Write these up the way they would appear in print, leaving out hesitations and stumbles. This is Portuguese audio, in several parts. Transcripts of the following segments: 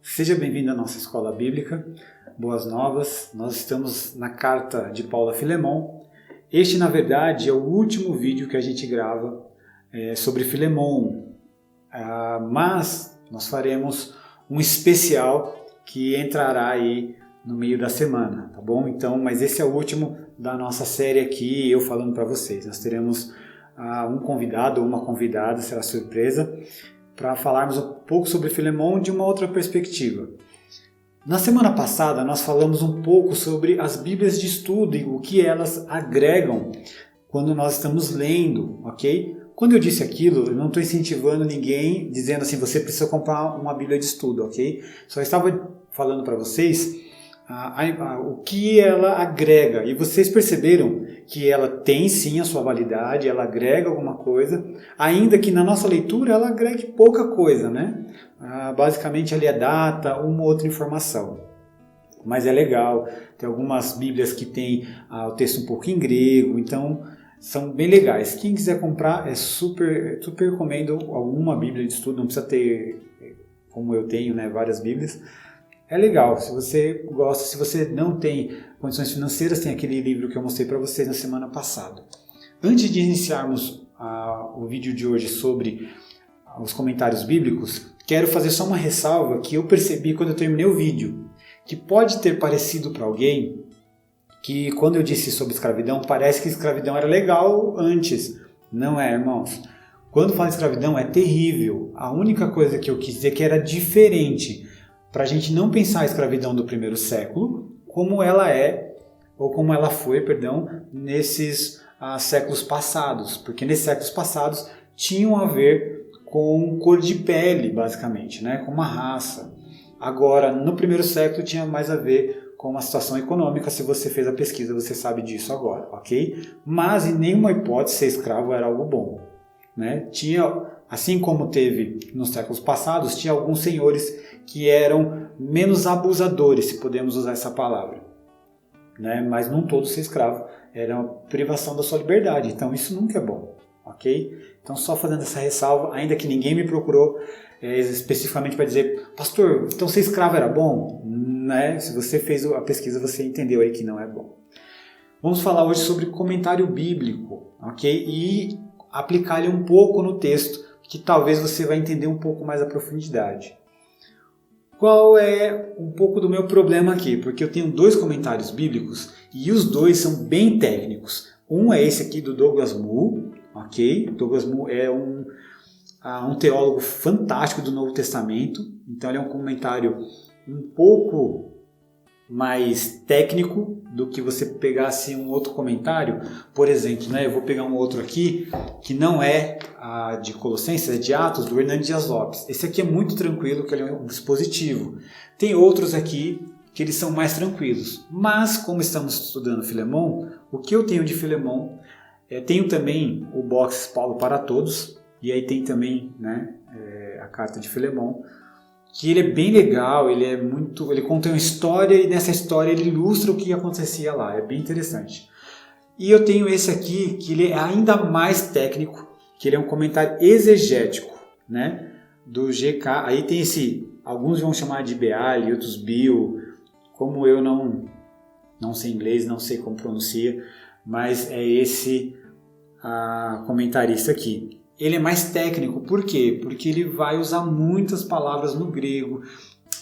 Seja bem-vindo à nossa escola bíblica. Boas novas. Nós estamos na carta de Paulo a Filemon. Este, na verdade, é o último vídeo que a gente grava sobre Filemon. Mas nós faremos um especial que entrará aí no meio da semana, tá bom? Então, mas esse é o último da nossa série aqui, eu falando para vocês. Nós teremos um convidado ou uma convidada, será surpresa, para falarmos um pouco sobre Filemon de uma outra perspectiva. Na semana passada nós falamos um pouco sobre as Bíblias de estudo e o que elas agregam quando nós estamos lendo, ok? Quando eu disse aquilo, eu não estou incentivando ninguém dizendo assim, você precisa comprar uma Bíblia de estudo, ok? Só estava falando para vocês o que ela agrega. E vocês perceberam que ela tem sim a sua validade, ela agrega alguma coisa, ainda que na nossa leitura ela agregue pouca coisa, né? Basicamente ali é data, uma outra informação. Mas é legal, tem algumas bíblias que tem o texto um pouco em grego, então são bem legais. Quem quiser comprar, super recomendo alguma bíblia de estudo, não precisa ter, como eu tenho, né, várias bíblias. É legal, se você gosta, se você não tem condições financeiras, tem aquele livro que eu mostrei para vocês na semana passada. Antes de iniciarmos o vídeo de hoje sobre os comentários bíblicos, quero fazer só uma ressalva que eu percebi quando eu terminei o vídeo, que pode ter parecido para alguém que quando eu disse sobre escravidão, parece que escravidão era legal antes. Não é, irmãos. Quando falo escravidão é terrível. A única coisa que eu quis dizer é que era diferente, para a gente não pensar a escravidão do primeiro século como ela é, ou como ela foi, nesses séculos passados. Porque nesses séculos passados tinham a ver com cor de pele, basicamente, né? Com uma raça. Agora, no primeiro século tinha mais a ver com uma situação econômica. Se você fez a pesquisa, você sabe disso agora, ok? Mas em nenhuma hipótese ser escravo era algo bom, né? Tinha, assim como teve nos séculos passados, tinha alguns senhores que eram menos abusadores, se podemos usar essa palavra, né? Mas não todo ser escravo era uma privação da sua liberdade, então isso nunca é bom, ok? Então só fazendo essa ressalva, ainda que ninguém me procurou especificamente para dizer, pastor, então ser escravo era bom, né? Se você fez a pesquisa, você entendeu aí que não é bom. Vamos falar hoje sobre comentário bíblico, ok? E aplicar-lhe um pouco no texto, que talvez você vai entender um pouco mais a profundidade. Qual é um pouco do meu problema aqui? Porque eu tenho dois comentários bíblicos e os dois são bem técnicos. Um é esse aqui do Douglas Moo, ok? Douglas Moo é um teólogo fantástico do Novo Testamento, então ele é um comentário um pouco mais técnico do que você pegasse um outro comentário. Por exemplo, né, eu vou pegar um outro aqui que não é de Colossenses, é de Atos, do Hernandes Dias Lopes. Esse aqui é muito tranquilo, que ele é um dispositivo. Tem outros aqui que eles são mais tranquilos. Mas, como estamos estudando Filemon, o que eu tenho de Filemon, tenho também o box Paulo para Todos, e aí tem também, né, a carta de Filemon, que ele é bem legal, ele conta uma história e nessa história ele ilustra o que acontecia lá, é bem interessante. E eu tenho esse aqui, que ele é ainda mais técnico, que ele é um comentário exegético, né, do GK. Aí tem alguns vão chamar de Beal, outros Bill, como eu não sei inglês, não sei como pronuncia, mas é esse comentarista aqui. Ele é mais técnico, por quê? Porque ele vai usar muitas palavras no grego,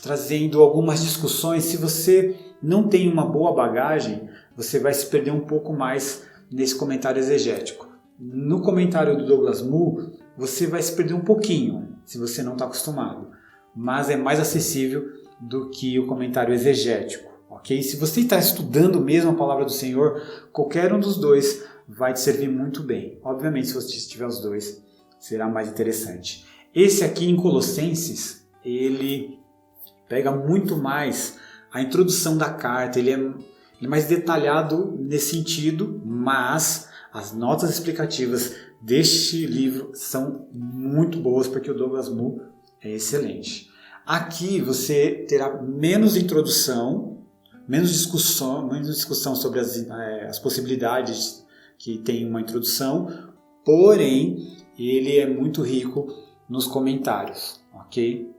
trazendo algumas discussões. Se você não tem uma boa bagagem, você vai se perder um pouco mais nesse comentário exegético. No comentário do Douglas Moo, você vai se perder um pouquinho, se você não está acostumado, mas é mais acessível do que o comentário exegético, ok? Se você está estudando mesmo a palavra do Senhor, qualquer um dos dois vai te servir muito bem. Obviamente, se você tiver os dois, será mais interessante. Esse aqui em Colossenses, ele pega muito mais a introdução da carta, ele é mais detalhado nesse sentido, mas as notas explicativas deste livro são muito boas, porque o Douglas Moo é excelente. Aqui você terá menos introdução, menos discussão sobre as possibilidades que tem uma introdução, porém ele é muito rico nos comentários, ok?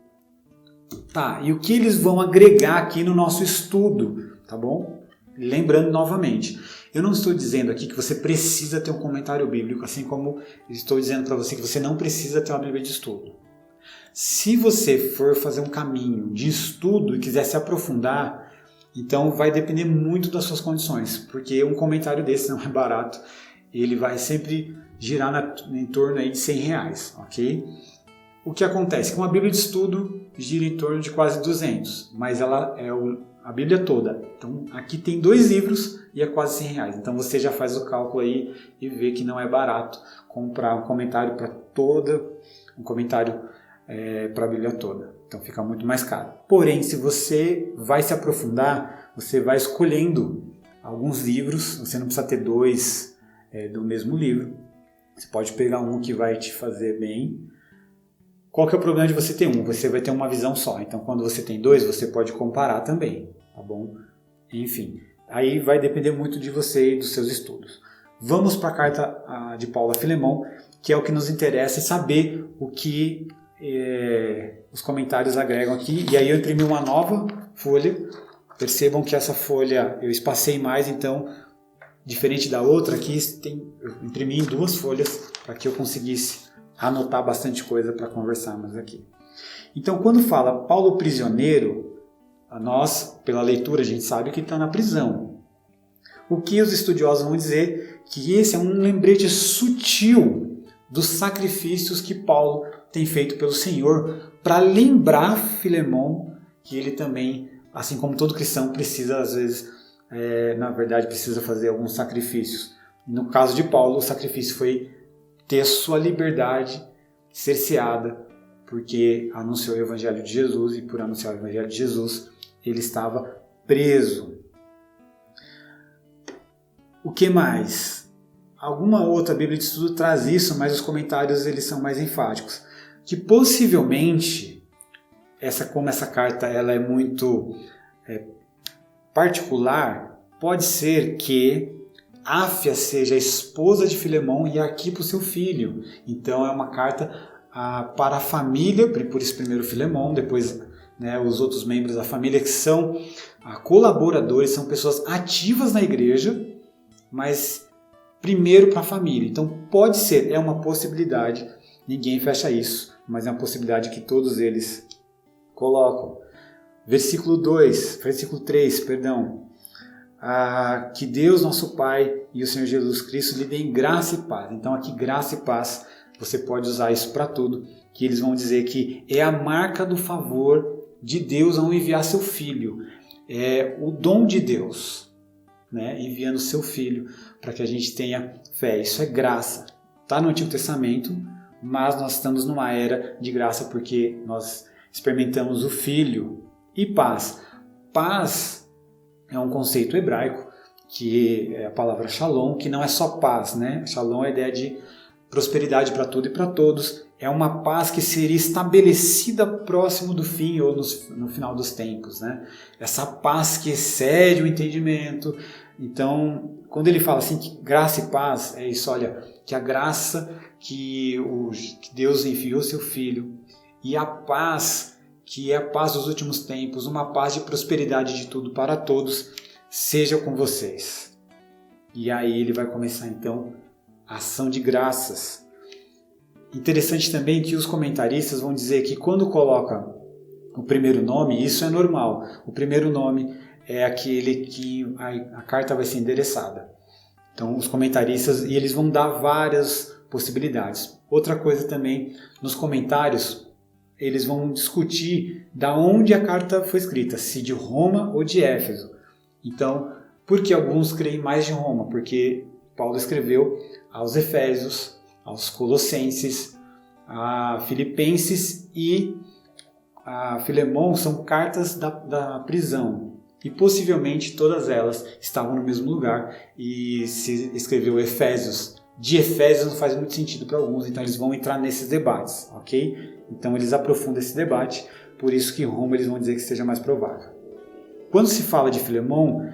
Tá, e o que eles vão agregar aqui no nosso estudo, tá bom? Lembrando novamente, eu não estou dizendo aqui que você precisa ter um comentário bíblico, assim como estou dizendo para você que você não precisa ter uma Bíblia de estudo. Se você for fazer um caminho de estudo e quiser se aprofundar, então vai depender muito das suas condições, porque um comentário desse não é barato, ele vai sempre girar em torno aí de R$100, ok? O que acontece? Com a Bíblia de estudo gira em torno de quase 200, mas ela é a Bíblia toda. Então aqui tem 2 livros e é quase R$100. Então você já faz o cálculo aí e vê que não é barato comprar um comentário para para a Bíblia toda. Então fica muito mais caro. Porém, se você vai se aprofundar, você vai escolhendo alguns livros. Você não precisa ter 2 do mesmo livro. Você pode pegar um que vai te fazer bem. Qual que é o problema de você ter um? Você vai ter uma visão só. Então, quando você tem 2, você pode comparar também, tá bom? Enfim, aí vai depender muito de você e dos seus estudos. Vamos para a carta de Paulo a Filemão, que é o que nos interessa, saber o que os comentários agregam aqui. E aí eu imprimi uma nova folha. Percebam que essa folha eu espacei mais, então, diferente da outra, aqui eu imprimi em 2 folhas para que eu conseguisse anotar bastante coisa para conversarmos aqui. Então, quando fala Paulo prisioneiro, nós, pela leitura, a gente sabe que está na prisão. O que os estudiosos vão dizer que esse é um lembrete sutil dos sacrifícios que Paulo tem feito pelo Senhor para lembrar Filemão que ele também, assim como todo cristão, precisa, às vezes, na verdade, precisa fazer alguns sacrifícios. No caso de Paulo, o sacrifício foi ter sua liberdade cerceada, porque anunciou o Evangelho de Jesus, e por anunciar o Evangelho de Jesus, ele estava preso. O que mais? Alguma outra Bíblia de estudo traz isso, mas os comentários eles são mais enfáticos. Que possivelmente, como essa carta ela é muito particular, pode ser que Áfia seja a esposa de Filemão e Arquipo seu filho. Então é uma carta para a família, por isso primeiro Filemão, depois os outros membros da família que são colaboradores, são pessoas ativas na igreja, mas primeiro para a família. Então pode ser, é uma possibilidade, ninguém fecha isso, mas é uma possibilidade que todos eles colocam. Versículo 3, perdão. Que Deus, nosso Pai e o Senhor Jesus Cristo lhe deem graça e paz. Então aqui graça e paz, você pode usar isso para tudo, que eles vão dizer que é a marca do favor de Deus ao enviar seu Filho. É o dom de Deus, enviando seu Filho para que a gente tenha fé. Isso é graça. Está no Antigo Testamento, mas nós estamos numa era de graça porque nós experimentamos o Filho e paz. Paz é um conceito hebraico, que é a palavra shalom, que não é só paz, Shalom é a ideia de prosperidade para tudo e para todos. É uma paz que seria estabelecida próximo do fim ou no final dos tempos, Essa paz que excede o entendimento. Então, quando ele fala assim que graça e paz, é isso, olha, que a graça que Deus enviou seu Filho e a paz que é a paz dos últimos tempos, uma paz de prosperidade de tudo para todos, seja com vocês. E aí ele vai começar então a ação de graças. Interessante também que os comentaristas vão dizer que quando coloca o primeiro nome, isso é normal. O primeiro nome é aquele que a carta vai ser endereçada. Então os comentaristas, e eles vão dar várias possibilidades. Outra coisa também, nos comentários, eles vão discutir da onde a carta foi escrita, se de Roma ou de Éfeso. Então, por que alguns creem mais de Roma? Porque Paulo escreveu aos Efésios, aos Colossenses, a Filipenses e a Filemão são cartas da prisão. E possivelmente todas elas estavam no mesmo lugar e se escreveu Efésios. De Efésios não faz muito sentido para alguns, então eles vão entrar nesses debates, ok? Então eles aprofundam esse debate, por isso que Roma eles vão dizer que seja mais provável. Quando se fala de Filemão,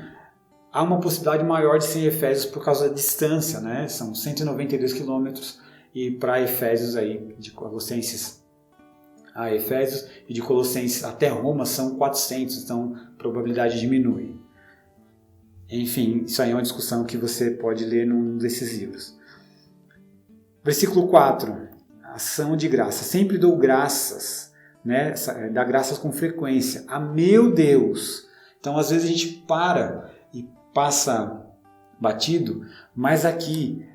há uma possibilidade maior de ser Efésios por causa da distância, São 192 quilômetros e para Efésios aí, de Colossenses a Efésios e de Colossenses até Roma são 400, então a probabilidade diminui. Enfim, isso aí é uma discussão que você pode ler num desses livros. Versículo 4, ação de graça. Sempre dou graças, né? Dá graças com frequência a meu Deus. Então, às vezes a gente para e passa batido, mas aqui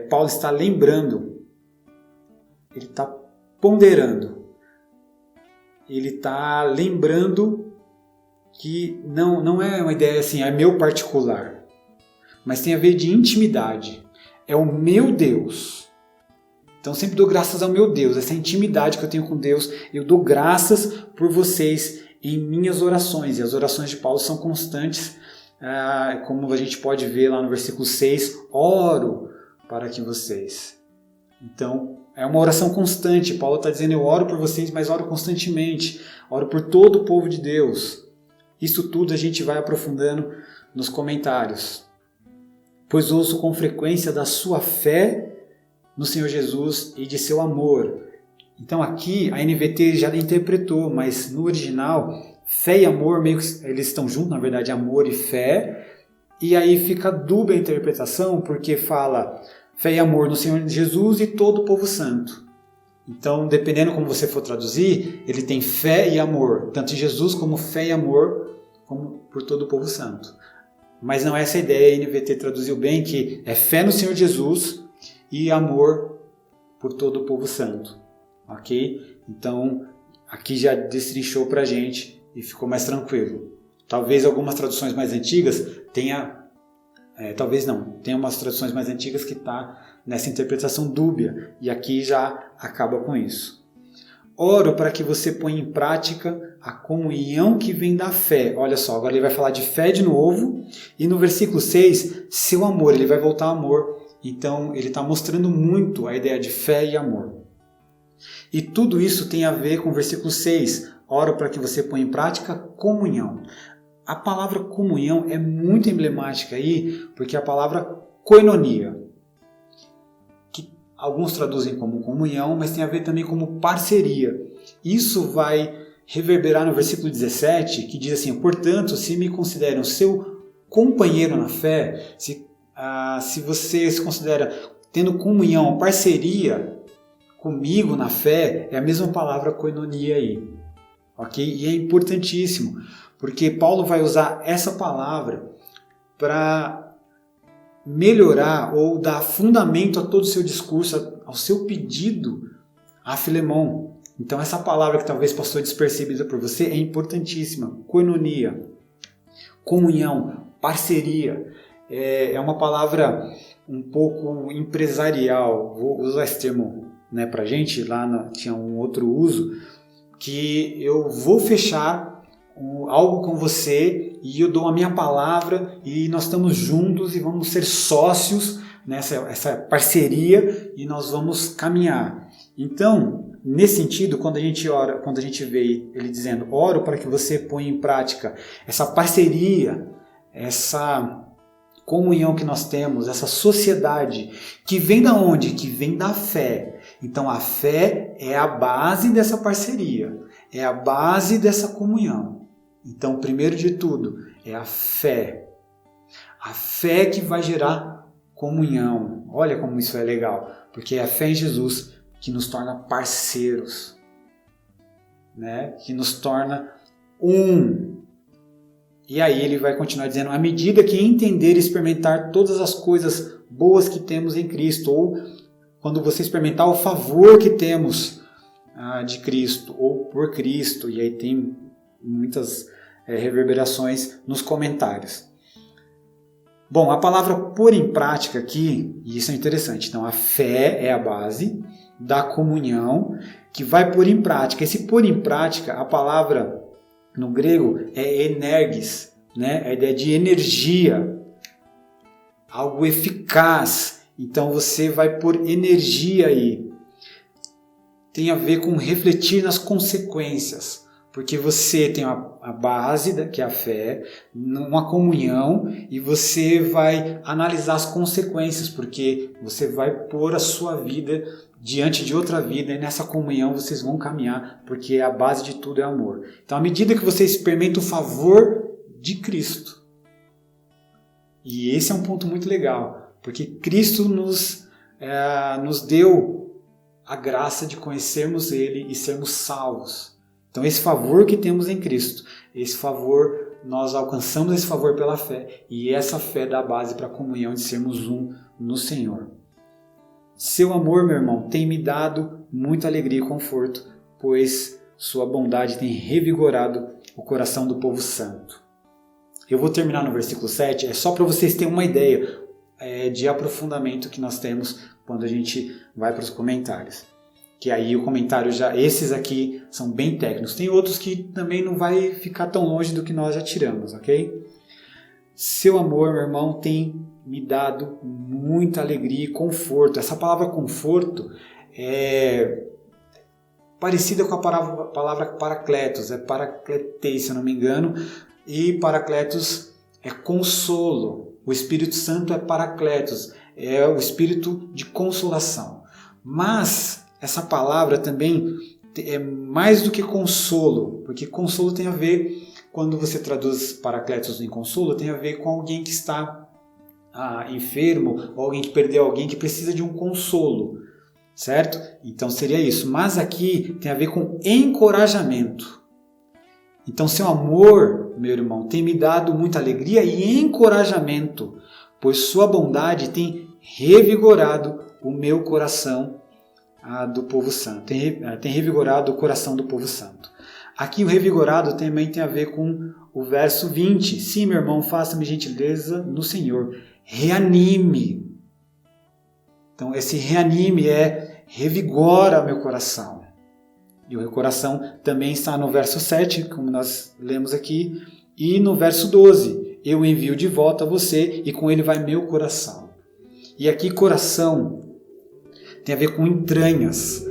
Paulo está lembrando, ele está ponderando, ele está lembrando que não é uma ideia assim, é meu particular, mas tem a ver de intimidade. É o meu Deus. Então sempre dou graças ao meu Deus, essa intimidade que eu tenho com Deus. Eu dou graças por vocês em minhas orações. E as orações de Paulo são constantes, como a gente pode ver lá no versículo 6, oro para que vocês. Então é uma oração constante. Paulo está dizendo, eu oro por vocês, mas oro constantemente. Oro por todo o povo de Deus. Isso tudo a gente vai aprofundando nos comentários. Pois ouço com frequência da sua fé no Senhor Jesus e de seu amor. Então aqui a NVT já interpretou, mas no original, fé e amor, meio que eles estão juntos, na verdade, amor e fé. E aí fica dúbia a interpretação, porque fala fé e amor no Senhor Jesus e todo o povo santo. Então, dependendo como você for traduzir, ele tem fé e amor, tanto em Jesus como fé e amor, como por todo o povo santo. Mas não é essa a ideia, a NVT traduziu bem, que é fé no Senhor Jesus e amor por todo o povo santo. Ok? Então, aqui já destrinchou para a gente e ficou mais tranquilo. Talvez algumas traduções mais antigas tenha... talvez não. Tem umas traduções mais antigas que está nessa interpretação dúbia. E aqui já acaba com isso. Oro para que você ponha em prática a comunhão que vem da fé. Olha só, agora ele vai falar de fé de novo. E no versículo 6, seu amor. Ele vai voltar ao amor. Então, ele está mostrando muito a ideia de fé e amor. E tudo isso tem a ver com o versículo 6. Oro para que você ponha em prática comunhão. A palavra comunhão é muito emblemática aí, porque a palavra koinonia, que alguns traduzem como comunhão, mas tem a ver também como parceria. Isso vai reverberar no versículo 17, que diz assim, portanto, se me consideram seu companheiro na fé, se você se considera tendo comunhão, parceria comigo na fé, é a mesma palavra koinonia aí. Ok? E é importantíssimo, porque Paulo vai usar essa palavra para melhorar ou dar fundamento a todo o seu discurso, ao seu pedido a Filemão. Então essa palavra que talvez passou despercebida por você é importantíssima. Koinonia, comunhão, parceria. É uma palavra um pouco empresarial. Vou usar esse termo, né, para a gente. Lá tinha um outro uso, que eu vou fechar algo com você e eu dou a minha palavra e nós estamos juntos e vamos ser sócios nessa essa parceria e nós vamos caminhar. Então, nesse sentido, quando a gente ora, quando a gente vê ele dizendo, oro para que você ponha em prática essa parceria, essa comunhão que nós temos, essa sociedade, que vem da onde? Que vem da fé. Então a fé é a base dessa parceria, é a base dessa comunhão. Então, primeiro de tudo, é a fé. A fé que vai gerar comunhão. Olha como isso é legal, porque é a fé em Jesus que nos torna parceiros, né? Que nos torna um. E aí ele vai continuar dizendo, à medida que entender e experimentar todas as coisas boas que temos em Cristo, ou quando você experimentar o favor que temos de Cristo, ou por Cristo, e aí tem muitas reverberações nos comentários. Bom, a palavra pôr em prática aqui, e isso é interessante, então a fé é a base da comunhão que vai pôr em prática. Esse pôr em prática, a palavra no grego é energis, né? A ideia de energia, algo eficaz. Então você vai pôr energia aí. Tem a ver com refletir nas consequências. Porque você tem a base, que é a fé, uma comunhão, e você vai analisar as consequências, porque você vai pôr a sua vida diante de outra vida, e nessa comunhão vocês vão caminhar, porque a base de tudo é amor. Então, à medida que você experimenta o favor de Cristo, e esse é um ponto muito legal, porque Cristo nos deu a graça de conhecermos Ele e sermos salvos. Então, esse favor que temos em Cristo, esse favor, nós alcançamos esse favor pela fé, e essa fé dá base para a comunhão de sermos um no Senhor. Seu amor, meu irmão, tem me dado muita alegria e conforto, pois sua bondade tem revigorado o coração do povo santo. Eu vou terminar no versículo 7, é só para vocês terem uma ideia de aprofundamento que nós temos quando a gente vai para os comentários. Que aí o comentário esses aqui são bem técnicos. Tem outros que também não vai ficar tão longe do que nós já tiramos, ok? Seu amor, meu irmão, tem me dado muita alegria e conforto. Essa palavra conforto é parecida com a palavra paracletos, é paracletei, se eu não me engano, e paracletos é consolo. O Espírito Santo é paracletos, é o Espírito de consolação. Mas essa palavra também é mais do que consolo, porque consolo tem a ver, quando você traduz paracletos em consolo, tem a ver com alguém que está enfermo, ou alguém que perdeu alguém que precisa de um consolo, certo? Então seria isso. Mas aqui tem a ver com encorajamento. Então seu amor, meu irmão, tem me dado muita alegria e encorajamento, pois sua bondade tem revigorado o meu coração do povo santo. Tem revigorado o coração do povo santo. Aqui o revigorado também tem a ver com o verso 20. Sim, meu irmão, faça-me gentileza no Senhor. Reanime. Então esse reanime revigora meu coração. E o coração também está no verso 7, como nós lemos aqui. E no verso 12. Eu envio de volta a você e com ele vai meu coração. E aqui coração tem a ver com entranhas,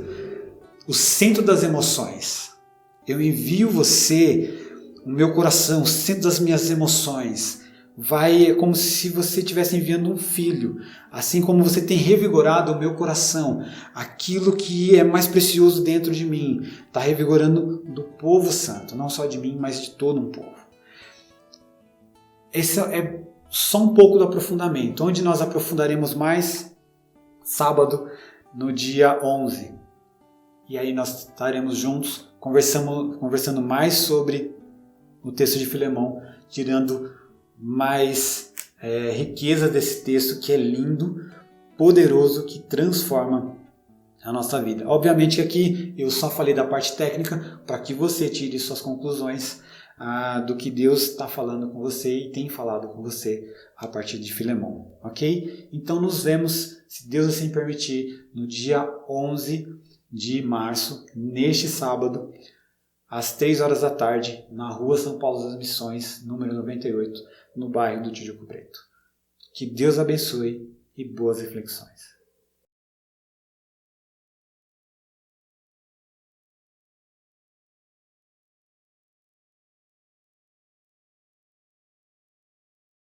o centro das emoções. Eu envio você, o meu coração, o centro das minhas emoções. É como se você estivesse enviando um filho. Assim como você tem revigorado o meu coração, aquilo que é mais precioso dentro de mim, está revigorando do povo santo, não só de mim, mas de todo um povo. Esse é só um pouco do aprofundamento. Onde nós aprofundaremos mais? Sábado, no dia 11. E aí nós estaremos juntos conversando mais sobre o texto de Filemão, tirando mais riqueza desse texto que é lindo, poderoso, que transforma a nossa vida. Obviamente que aqui eu só falei da parte técnica para que você tire suas conclusões do que Deus está falando com você e tem falado com você a partir de Filemão, ok? Então nos vemos, se Deus assim permitir, no dia 11 de março, neste sábado, às 3 horas da tarde, na Rua São Paulo das Missões, número 98, no bairro do Tijuco Preto. Que Deus abençoe e boas reflexões.